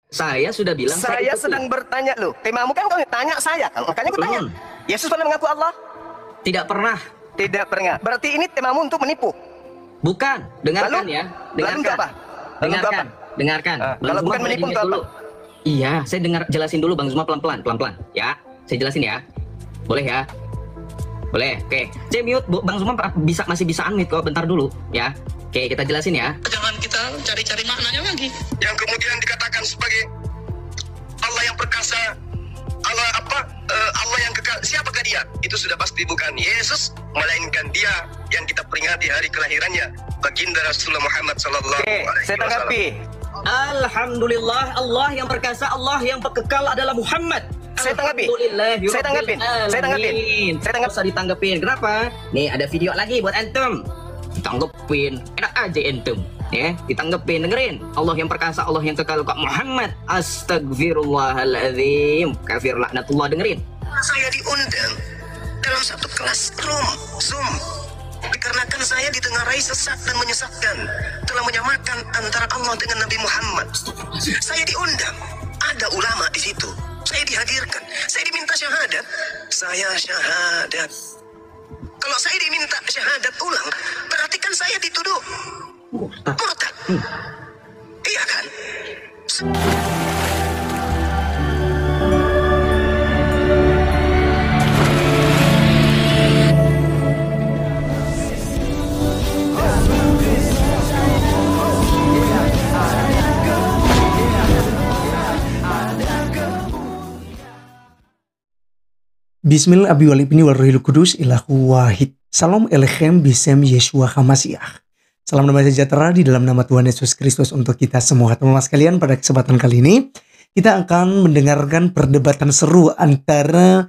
Saya sudah bilang Saya ikuti. sedang bertanya loh. Temamu kan kau tanya saya kan? Makanya aku tanya. Yesus pernah mengaku Allah? Tidak pernah. Tidak pernah. Berarti ini temamu untuk menipu. Bukan. Dengarkan Lalu? ya. Lalu Dengarkan. untuk apa? Lalu untuk Dengarkan. apa? Dengarkan. Bang kalau Zuma bukan boleh menipu di-mute untuk apa? dulu. Iya, saya jelasin dulu Bang Zuma pelan-pelan, pelan-pelan. Ya, saya jelasin ya. Boleh ya? Boleh. Oke. Saya mute. Bang Zuma masih bisa unmute kok. Bentar dulu ya. Oke, kita jelasin ya. Jangan kita cari-cari maknanya lagi. Yang kemudian dikatakan sebagai Allah yang perkasa, Allah apa? Allah yang kekal. Siapakah dia? Itu sudah pasti bukan Yesus, melainkan dia yang kita peringati hari kelahirannya, baginda Rasulullah Muhammad sallallahu alaihi wasallam. Saya tanggapi. Alhamdulillah, Allah yang perkasa, Allah yang kekal adalah Muhammad. Saya tanggapi. Saya tanggapin. Saya tanggapin. Saya tanggap. Usah ditanggapin. Kenapa? Nih ada video lagi buat antum. Ditanggepin. Enak aja antum. Ya, ditanggepin, dengerin. Allah yang perkasa, Allah yang kekal kok Muhammad. Astagfirullahaladzim. Kafir laknatullah, dengerin. Saya diundang dalam satu kelas Zoom. Dikarenakan saya ditengarai sesat dan menyesatkan, telah menyamakan antara Allah dengan Nabi Muhammad. Saya diundang, ada ulama di situ. Saya dihadirkan, saya diminta syahadat. Saya syahadat. Kalau saya diminta syahadat ulang, berarti kan saya dituduh murtad. Iya kan? Bismillah abi walibni warahil kudus ilahu wahid. Salam elechem bisem Yeshua Hamasiah. Salam damai sejahtera di dalam nama Tuhan Yesus Kristus untuk kita semua. Teman-teman sekalian, pada kesempatan kali ini kita akan mendengarkan perdebatan seru antara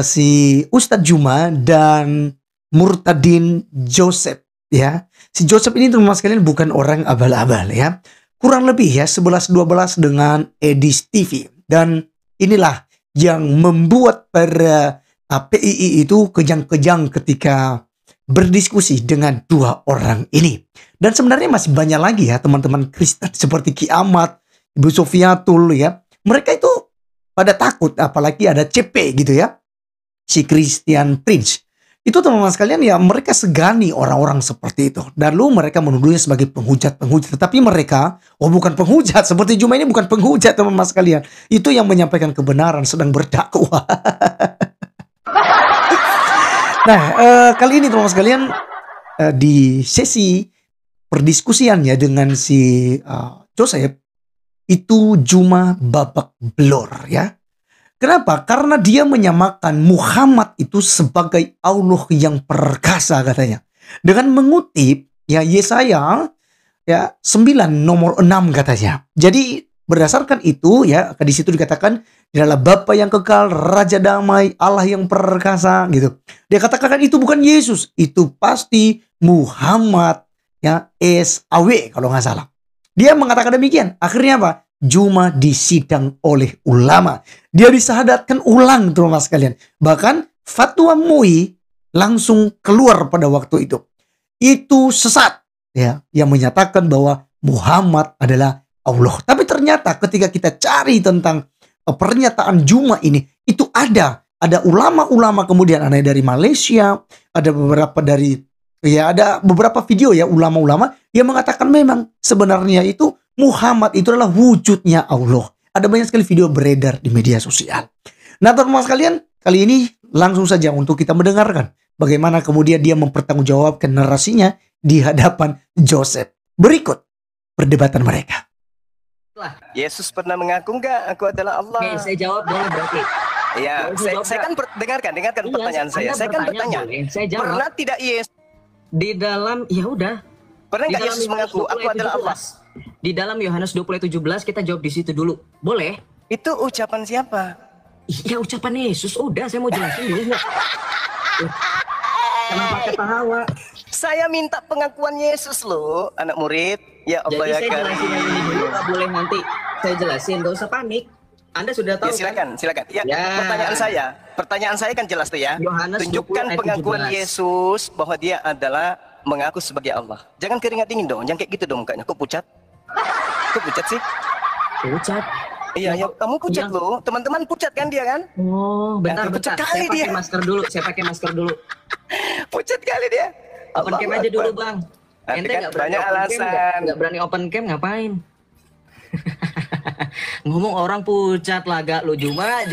si Ustadz Juma dan Murtadin Joseph. Ya, si Joseph ini teman-teman sekalian bukan orang abal-abal ya. Kurang lebih ya 11-12 dengan Edis TV. Dan inilah yang membuat para PII itu kejang-kejang ketika berdiskusi dengan dua orang ini. Dan sebenarnya masih banyak lagi ya teman-teman Kristen seperti Ki Ahmad, Ibu Sofiatul ya. Mereka itu pada takut, apalagi ada CP gitu ya, si Christian Prince. Itu teman-teman sekalian ya, mereka segani orang-orang seperti itu. Dan lalu mereka menuduhnya sebagai penghujat-penghujat. Tetapi mereka, bukan penghujat. Seperti Juma ini bukan penghujat teman-teman sekalian. Itu yang menyampaikan kebenaran, sedang berdakwah. Nah, kali ini teman-teman sekalian, di sesi perdiskusiannya dengan si Joseph, itu Juma babak belur ya. Kenapa? Karena dia menyamakan Muhammad itu sebagai Allah yang perkasa katanya. Dengan mengutip ya Yesaya ya 9 nomor 6 katanya. Jadi berdasarkan itu ya di situ dikatakan dia adalah Bapa yang kekal, Raja damai, Allah yang perkasa gitu. Dia katakan itu bukan Yesus, itu pasti Muhammad ya SAW kalau nggak salah. Dia mengatakan demikian. Akhirnya apa? Juma disidang oleh ulama. Dia disahadatkan ulang teman-teman sekalian. Bahkan fatwa MUI langsung keluar pada waktu itu. Itu sesat ya, yang menyatakan bahwa Muhammad adalah Allah. Tapi ternyata ketika kita cari tentang pernyataan Juma ini, itu ada ulama-ulama, kemudian ada dari Malaysia, ada beberapa dari ya, ada beberapa video ya ulama-ulama yang mengatakan memang sebenarnya itu Muhammad itu adalah wujudnya Allah. Ada banyak sekali video beredar di media sosial. Nah teman-teman sekalian, kali ini langsung saja untuk kita mendengarkan bagaimana kemudian dia mempertanggungjawabkan narasinya di hadapan Joseph. Berikut perdebatan mereka. Yesus pernah mengaku enggak aku adalah Allah? Oke, saya jawab boleh berarti. Ya, saya kan dengarkan pertanyaan saya. Saya kan bertanya. Saya jawab. Pernah tidak Yesus Di dalam, ya udah. Pernah Di nggak dalam Yesus mengaku aku adalah Allah? Di dalam Yohanes 20:17 kita jawab di situ dulu. Boleh? Itu ucapan siapa? Iya, ucapan Yesus. Udah, saya mau jelasin dulu. Kenapa ketawa? Saya minta pengakuan Yesus loh, anak murid. Ya Allah. Jadi ya saya jelasin yang ini dulu, nggak boleh nanti saya jelasin. Gak usah panik. Anda sudah tahu Ya, silakan. Ya, Ya. pertanyaan saya kan jelas tuh ya. Yohanes Tunjukkan 20 ayat pengakuan 17. Yesus bahwa dia adalah mengaku sebagai Allah. Jangan keringat dingin dong, jangan kayak gitu dong mukanya. Kok pucat? Kok pucat sih? Pucat. Iya, ya, kamu pucat Yang- loh. Teman-teman pucat kan dia kan? Oh, bentar, Yang bentar. pucat Saya kali pakai dia. masker dulu. Saya pakai masker dulu. Pucat kali dia. Open cam Allahu aja dulu, Akbar. Bang. Nanti Ente kan nggak berani banyak open cam, alasan. nggak berani open cam ngapain? Ngomong orang pucat laga lu cuma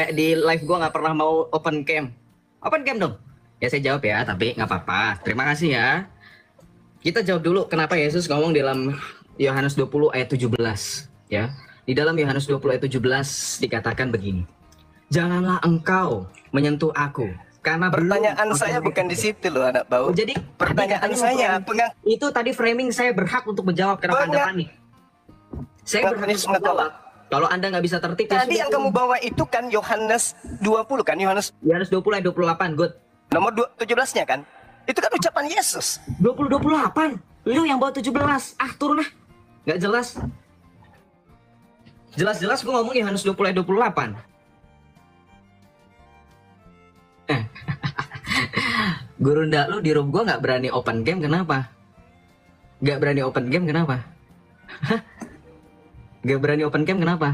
di live gua nggak pernah mau open cam. Open cam dong. Ya saya jawab ya, tapi nggak apa-apa. Terima kasih ya. Kita jawab dulu kenapa Yesus ngomong dalam Yohanes 20 ayat 17 ya. Di dalam Yohanes 20 ayat 17 dikatakan begini. Janganlah engkau menyentuh aku karena belum Pertanyaan aku saya bukan di berkenan." situ loh anak bau. Jadi Pertanyaan tadi saya, katanya itu tadi framing saya berhak untuk menjawab kenapa Anda Penga- panik. Saya berhak Yesus untuk menjawab. mengaku Kalau Anda nggak bisa tertib, ya Tadi sudah. yang kamu bawa itu kan Yohanes 20 kan? Yohanes Yohanes 20 ayat 28, good. nomor 17-nya kan? Itu kan ucapan Yesus. 28. Lu yang bawa 17. Ah, turun ah. Nggak jelas. Jelas-jelas gue ngomong Yohanes 20 ayat 28. Guru ndak lu di room gue nggak berani open game, kenapa? Nggak berani open game, kenapa? Hah? Nggak berani open game, kenapa?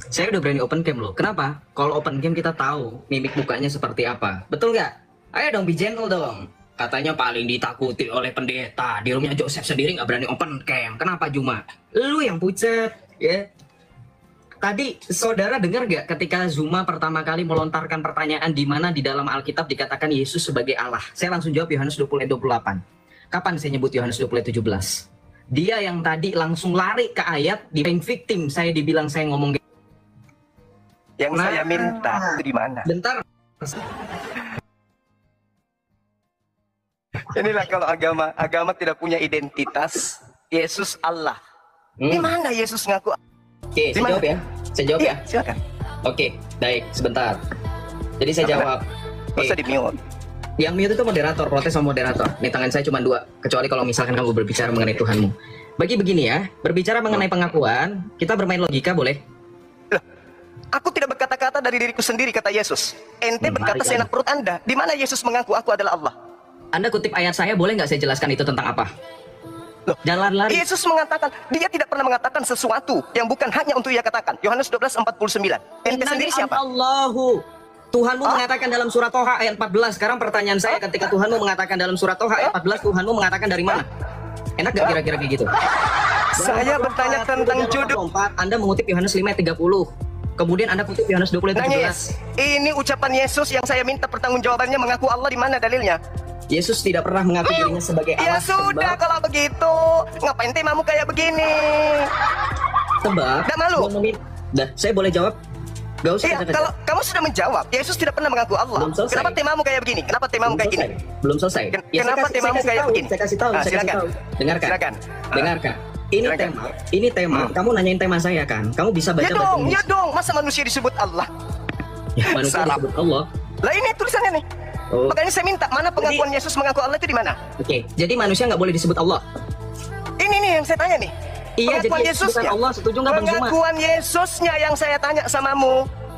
Saya udah berani open cam loh. Kenapa? Kalau open cam kita tahu mimik mukanya seperti apa. Betul nggak? Ayo dong, be gentle dong. Katanya paling ditakuti oleh pendeta. Di rumahnya Joseph sendiri nggak berani open cam. Kenapa Juma? Lu yang pucat, ya. Tadi saudara dengar nggak ketika Zuma pertama kali melontarkan pertanyaan di mana di dalam Alkitab dikatakan Yesus sebagai Allah? Saya langsung jawab Yohanes 20 ayat 28. Kapan saya nyebut Yohanes 20 ayat 17? Dia yang tadi langsung lari ke ayat di victim. Saya dibilang saya ngomong Yang saya minta itu di mana? bentar. Inilah kalau agama tidak punya identitas. Yesus Allah. Di mana Yesus ngaku? Oke, saya Gimana? jawab ya. Saya jawab Iya, ya. silakan. Oke, baik, sebentar. Jadi saya jawab. Gak usah Oke. di mute. Yang mute itu moderator, protes sama moderator. Nih tangan saya cuma 2, kecuali kalau misalkan kamu berbicara mengenai Tuhanmu. Bagi begini ya, berbicara mengenai pengakuan, kita bermain logika boleh? Aku tidak berkata-kata dari diriku sendiri, kata Yesus. Ente berkata Baik, seenak perut Anda. Di mana Yesus mengaku aku adalah Allah? Anda kutip ayat saya, boleh nggak saya jelaskan itu tentang apa? Loh, Jangan lari. Yesus mengatakan, dia tidak pernah mengatakan sesuatu yang bukan hanya untuk ia katakan. Yohanes 12:49. Ente sendiri siapa? Allahu. Tuhanmu Hah? mengatakan dalam surat Toha ayat 14. Sekarang pertanyaan saya, ketika Tuhanmu mengatakan dalam surat Toha ayat 14, Tuhanmu mengatakan dari mana? Enak gak kira-kira kayak gitu? Saya bertanya tentang judul. Anda mengutip Yohanes 5 ayat 30. Kemudian Anda kutip Yohanes 20 ayat 17. Nangis. Ini ucapan Yesus yang saya minta pertanggungjawabannya mengaku Allah, di mana dalilnya? Yesus tidak pernah mengaku dirinya sebagai Ya Allah. sudah kalau begitu. Ngapain temamu kayak begini? Sebab Nggak malu? yang memin- Dah, saya boleh jawab? Gak usah. Iya, kata-kata. kalau kamu sudah menjawab, Yesus tidak pernah mengaku Allah. Belum selesai. Kenapa temamu kayak begini? Kenapa temamu kayak gini? Belum selesai. Kenapa temamu kayak begini? Saya kasih tahu. Ah, Saya kasih silakan. tahu. Dengarkan. Silakan. Dengarkan. Ini Silakan. tema. Ini tema. Kamu nanyain tema saya kan? Kamu bisa baca Ya dong, bahasa ya dong. Masa manusia disebut Allah? Ya, manusia Salah. disebut Allah. Lah ini tulisannya nih. Oh. Makanya saya minta, mana pengakuan Yesus mengaku Allah itu di mana? Oke, jadi manusia nggak boleh disebut Allah. Ini nih yang saya tanya nih. Iya, Pengakuan jadi Yesus bukan Yesusnya. Allah. Setuju nggak Bang Zuma? Pengakuan Yesusnya yang saya tanya samamu.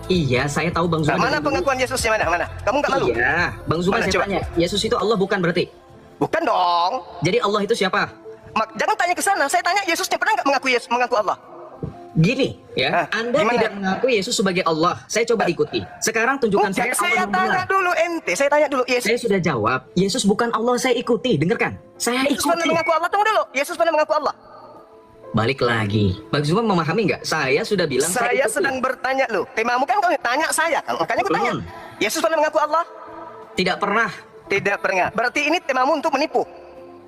Iya, saya tahu Bang Zuma. Nah, mana dari dulu. pengakuan Yesusnya mana? Mana? Kamu nggak malu? Iya, Bang Zuma Mana, saya coba? tanya. Yesus itu Allah bukan berarti? Bukan dong. Jadi Allah itu siapa? Jangan tanya ke sana. Saya tanya Yesusnya pernah nggak mengaku Allah? Gini ya, Ah, Anda gimana? tidak mengaku Yesus sebagai Allah. Saya coba ikuti. Sekarang tunjukkan Bukan, saya Allah saya yang tanya benar. dulu ente. Saya tanya dulu Yesus. Saya sudah jawab. Yesus bukan Allah, saya ikuti. Dengarkan. Saya Yesus pernah ikuti. mengaku Allah, tunggu dulu. Yesus pernah mengaku Allah. Balik lagi. Bang Zuma memahami nggak? Saya sudah bilang Saya ikuti. sedang bertanya loh. Temamu kan kau tanya saya kan. Makanya aku tanya. Yesus pernah mengaku Allah? Tidak pernah. Tidak pernah. Berarti ini temamu untuk menipu.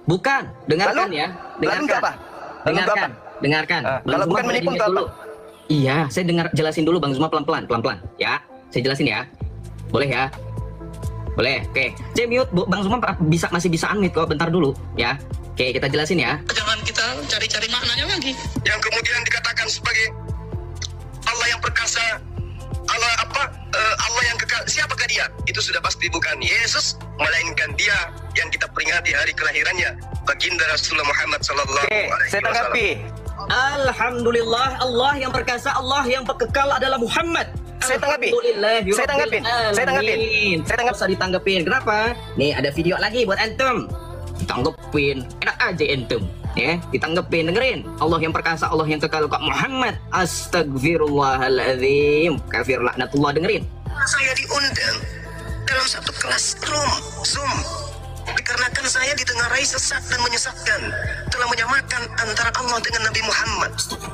Bukan. Dengarkan Lalu? ya. Lalu Dengarkan. untuk apa? Lalu untuk Dengarkan. apa? Dengarkan. Ah, Bang kalau Zuma bukan boleh menipu di-mute untuk dulu. Iya, saya jelasin dulu Bang Zuma pelan-pelan, pelan-pelan. Ya, saya jelasin ya. Boleh ya? Boleh. Oke. Saya mute, Bang Zuma masih bisa unmute kok. Bentar dulu, ya. Oke, kita jelasin ya. Jangan kita cari-cari maknanya lagi. Yang kemudian dikatakan sebagai Allah yang perkasa, Allah apa? Allah yang kekal. Siapakah dia? Itu sudah pasti bukan Yesus, melainkan dia yang kita peringati hari kelahirannya, baginda Rasulullah Muhammad sallallahu alaihi wasallam. Saya tanggapi. Alhamdulillah, Allah yang perkasa, Allah yang kekal adalah Muhammad. Saya tanggapi. Saya tanggapin. Saya tanggapin. Saya tanggap. Usah ditanggapin. Kenapa? Nih ada video lagi buat antum. Tanggepin. Enak aja antum. Ya, ditanggepin, dengerin. Allah yang perkasa, Allah yang kekal, kok Muhammad. Astagfirullahaladzim. Kafir laknatullah, dengerin. Saya diundang dalam satu kelas Zoom. Dikarenakan saya ditengarai sesat dan menyesatkan, telah menyamakan antara Allah dengan Nabi Muhammad.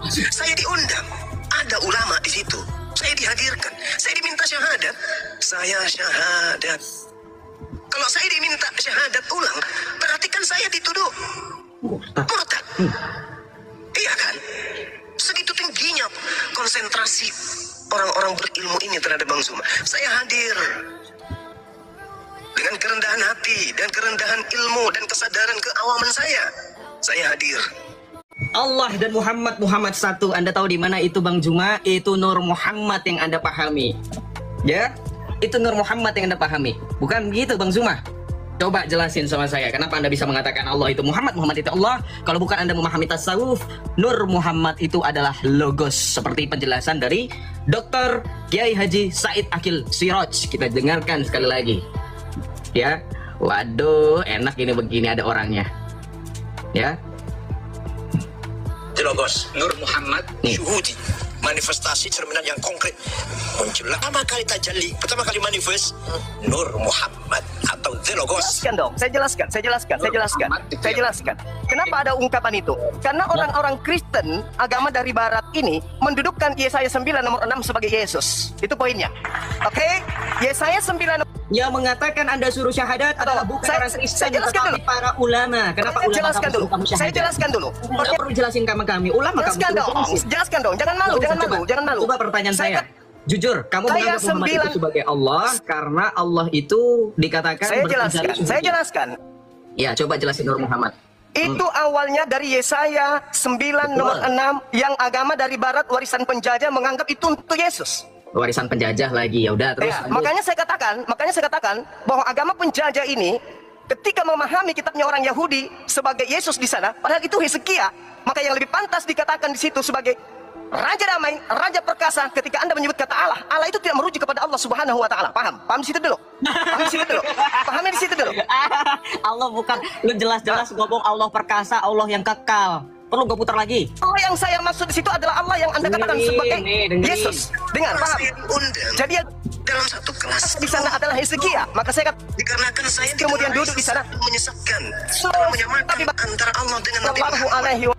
Saya diundang, ada ulama di situ. Saya dihadirkan, saya diminta syahadat. Saya syahadat. Kalau saya diminta syahadat ulang, berarti kan saya dituduh murtad. Iya kan? Segitu tingginya konsentrasi orang-orang berilmu ini terhadap Bang Zuma. Saya hadir dengan kerendahan hati dan kerendahan ilmu dan kesadaran keawaman saya. Saya hadir. Allah dan Muhammad satu. Anda tahu di mana itu Bang Zuma? Itu Nur Muhammad yang Anda pahami. Ya? Itu Nur Muhammad yang Anda pahami. Bukan begitu Bang Zuma? Coba jelasin sama saya, kenapa Anda bisa mengatakan Allah itu Muhammad, Muhammad itu Allah? Kalau bukan Anda memahami tasawuf, Nur Muhammad itu adalah logos. Seperti penjelasan dari Dr. Kiai Haji Said Akil Siraj. Kita dengarkan sekali lagi. Ya, waduh, enak ini begini ada orangnya. Ya, Logos, Nur Muhammad, Nih. syuhudi, manifestasi cerminan yang konkret. Muncullah pertama kali tajalli, pertama kali manifest Nur Muhammad atau The Logos. Jelaskan dong, saya jelaskan. Kenapa ada ungkapan itu? Karena orang-orang Kristen, agama dari Barat ini mendudukkan Yesaya 9 nomor 6 sebagai Yesus. Itu poinnya. Oke? Yesaya 9 yang mengatakan Anda suruh syahadat adalah bukan orang Kristen, saya jelaskan tetapi para ulama. Kenapa ulama jelaskan kamu dulu. suruh kamu syahadat? Saya jelaskan dulu. Nggak perlu jelasin sama kami. Ulama kamu Jelaskan suruh dong. jelasin. Jelaskan dong. Jangan malu, jangan malu. Coba pertanyaan saya. Jujur, kamu Saya menganggap Muhammad itu 9 sebagai Allah karena Allah itu dikatakan Saya berpenjara jelaskan. Saya sungguhnya. jelaskan. Ya, coba jelasin Nur Muhammad. Itu awalnya dari Yesaya 9 nomor 6 yang agama dari Barat warisan penjajah menganggap itu untuk Yesus. Warisan penjajah lagi. Ya udah terus. Ya, lanjut. makanya saya katakan bahwa agama penjajah ini ketika memahami kitabnya orang Yahudi sebagai Yesus di sana, padahal itu Hezekia, maka yang lebih pantas dikatakan di situ sebagai Raja Damai, Raja Perkasa. Ketika Anda menyebut kata Allah, Allah itu tidak merujuk kepada Allah Subhanahu wa taala. Paham? Paham di situ dulu. Paham di situ dulu. Pahamnya di situ dulu. Allah bukan, lu jelas-jelas ngomong Allah perkasa, Allah yang kekal. Perlu gue putar lagi? Allah yang saya maksud di situ adalah Allah yang Anda katakan Dengerin, sebagai dengerin. Yesus. Dengar, paham? Saya diundang Jadi yang dalam satu kelas di sana adalah Hezekia. Maka saya kata dikarenakan saya Kemudian ditengarai duduk di sana. sesat dan menyesatkan, So, telah menyamakan tapi antara Allah dengan Nabi Sallallahu Muhammad. alaihi wa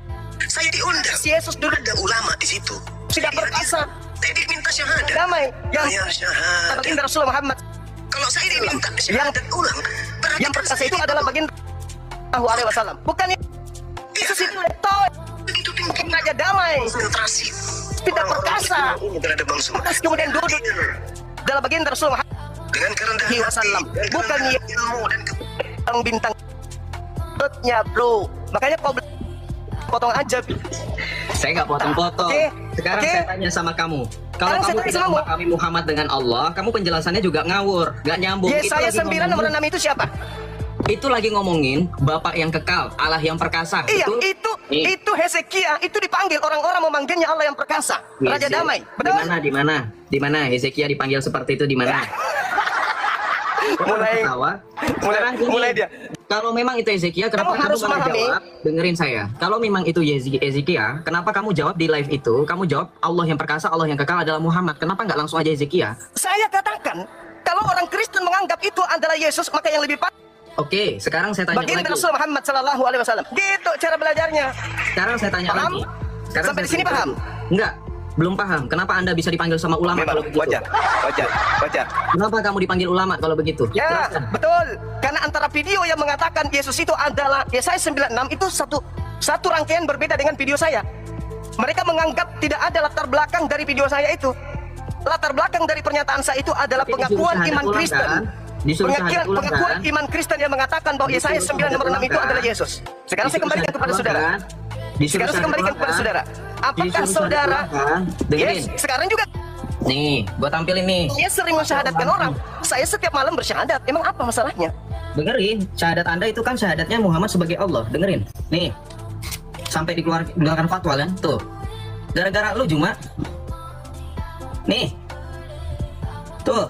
Saya diundang. Yesus duduk Ada ulama di situ. tidak perkasa, Saya diminta syahadat. damai yang Saya syahadat. baginda Rasulullah Muhammad Kalau saya diminta syahadat ulang, berarti yang kan perkasa saya itu adalah baginda Sallallahu alaihi wasallam. Bukan Yesus itu toh begitu tinggi Raja damai. konsentrasi Tidak perkasa. ini terhadap Bang Zuma. Terus kemudian duduk adalah baginda Rasulullah Muhammad dengan kerendahan hati wasallam. dan Bukan kerendahan ilmu dan bintang bintangnya bro. Makanya kau potong aja. Saya nggak potong-potong. Oke, Sekarang oke. saya tanya sama kamu. Kalau Sekarang saya kamu tanya tidak sama memahami Muhammad dengan Allah, kamu penjelasannya juga ngawur, nggak nyambung. Yesaya Itu lagi 9 nomor ngomongin- 6 itu siapa? Itu lagi ngomongin Bapak yang kekal, Allah yang perkasa. Iya, Betul? Nih. itu Hezekia, itu dipanggil orang-orang memanggilnya Allah yang perkasa, Raja Heze- Damai. Di Betul? mana? Di mana Hezekia dipanggil seperti itu di mana? Mulai- Ketawa. Sekarang gini, mulai dia. Kalau memang itu Hezekia, kenapa Kamu kamu harus nggak memahami. jawab? Dengerin saya. Kalau memang itu Hezekia, kenapa kamu jawab di live itu? Kamu jawab Allah yang perkasa, Allah yang kekal adalah Muhammad. Kenapa nggak langsung aja Hezekia? Saya katakan, kalau orang Kristen menganggap itu adalah Yesus, maka yang lebih pas Oke, sekarang saya tanya baginda lagi. Rasul Muhammad sallallahu alaihi wasallam. Gitu cara belajarnya. Sekarang saya tanya Paham? lagi. Sekarang Sampai saya di sini tanya paham? lagi. Enggak, belum paham. Kenapa Anda bisa dipanggil sama ulama kalau begitu? wajar. Kenapa kamu dipanggil ulama kalau begitu? Ya, Jelaskan. betul. Karena antara video yang mengatakan Yesus itu adalah Yesaya 96 itu satu rangkaian berbeda dengan video saya. Mereka menganggap tidak ada latar belakang dari video saya itu. Latar belakang dari pernyataan saya itu adalah Tapi disuruh pengakuan syahadat iman ulang, Kristen. kan? Disuruh syahadat ulang, Pengakuan kan? iman Kristen yang mengatakan bahwa Disuruh Yesaya 9 nomor 6 itu syahadat adalah ulang, Yesus. Sekarang saya Disuruh kembalikan syahadat kepada ulang, saudara. kan? Disuruh Sekarang saya syahadat kembalikan ulang, kepada kan? saudara. Apakah Disuruh syahadat saudara ulang, kan? Dengerin. Yes, sekarang juga Nih, gua tampilin nih. saya sering mensyahadatkan orang. Saya setiap malam bersyahadat. Emang apa masalahnya? Dengerin, syahadat Anda itu kan syahadatnya Muhammad sebagai Allah. Dengerin. Nih. Sampai dikeluarkan fatwa kan? Tuh. Gara-gara lu cuma. Nih. Tuh.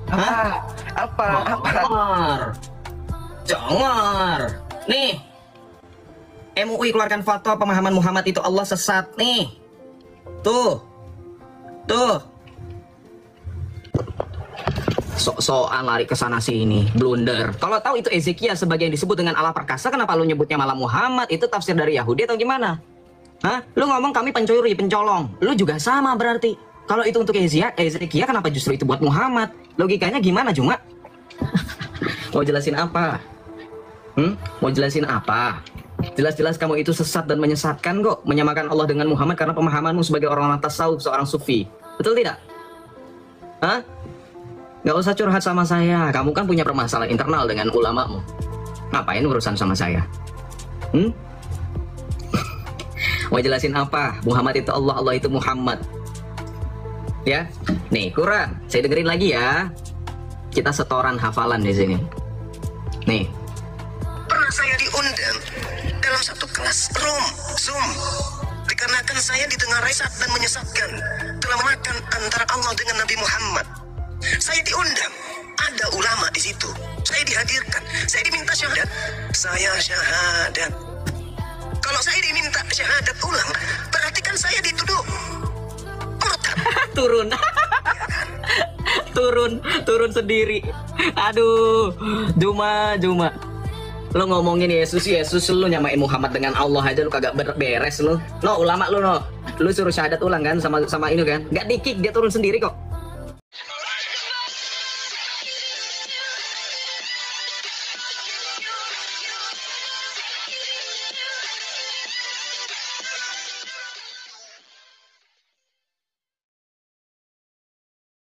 Hah? Apa? Jangar. Jangar. Nih. MUI keluarkan fatwa pemahaman Muhammad itu Allah sesat nih. Tuh. Sok-sokan lari ke sana sini, blunder. Kalau tahu itu Ezekiel sebagai yang disebut dengan Allah perkasa, kenapa lu nyebutnya malah Muhammad? Itu tafsir dari Yahudi atau gimana? Hah? Lu ngomong kami pencuri, pencolong. Lu juga sama berarti. Kalau itu untuk Ezekiel, kenapa justru itu buat Muhammad? Logikanya gimana, Juma? Mau jelasin apa? Mau jelasin apa? Jelas-jelas kamu itu sesat dan menyesatkan kok. Menyamakan Allah dengan Muhammad karena pemahamanmu sebagai orang tasawuf, seorang sufi. Betul tidak? Hah? Gak usah curhat sama saya. Kamu kan punya permasalahan internal dengan ulamamu. Ngapain urusan sama saya? Mau jelasin apa? Muhammad itu Allah, Allah itu Muhammad. Ya, nih Quran. Saya dengerin lagi ya. Kita setoran hafalan di sini. Nih. Pernah saya diundang dalam satu kelas room, Zoom. Dikarenakan saya ditengarai sesat dan menyesatkan, telah memakan antara Allah dengan Nabi Muhammad. Saya diundang, ada ulama di situ. Saya dihadirkan, saya diminta syahadat. Saya syahadat. Kalau saya diminta syahadat ulang, berarti kan saya dituduh murtad. turun sendiri. Aduh, Juma. Lo ngomongin Yesus, lu nyamain Muhammad dengan Allah aja lu kagak beres lu. No, ulama lu no. Lu suruh syahadat ulang kan sama ini kan. Gak di-kick, dia turun sendiri kok.